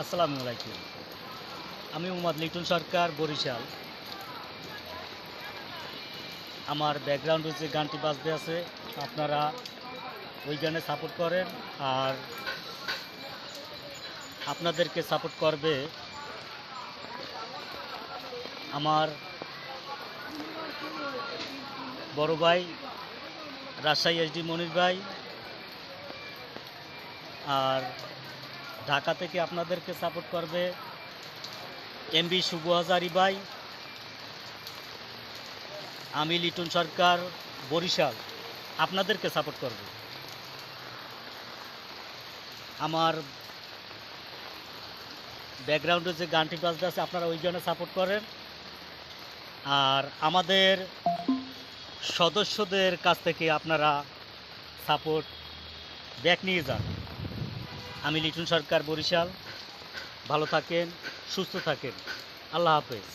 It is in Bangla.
আসসালামু আলাইকুম। আমি মোহাম্মদ লিটন সরকার, বরিশাল। আমার ব্যাকগ্রাউন্ডে যে গানটি বাজতে আছে, আপনারা ওই গানে সাপোর্ট করেন। আর আপনাদেরকে সাপোর্ট করবে আমার বড় ভাই রাজশাহী এসডি মনির ভাই। আর ঢাকা থেকে আপনাদেরকে সাপোর্ট করবে এমবি শুভ হাজারি ভাই। আমি লিটন সরকার, বরিশাল, আপনাদেরকে সাপোর্ট করবে। আমার ব্যাকগ্রাউন্ডে যে গানটি বাজতে আছে, আপনারা ওই গানে সাপোর্ট করেন। আর আমাদের সদস্যদের কাছ থেকে আপনারা সাপোর্ট ব্যাক নিয়ে যান। আমি লিটন সরকার, বরিশাল। ভালো থাকেন, সুস্থ থাকেন। আল্লাহ হাফেজ।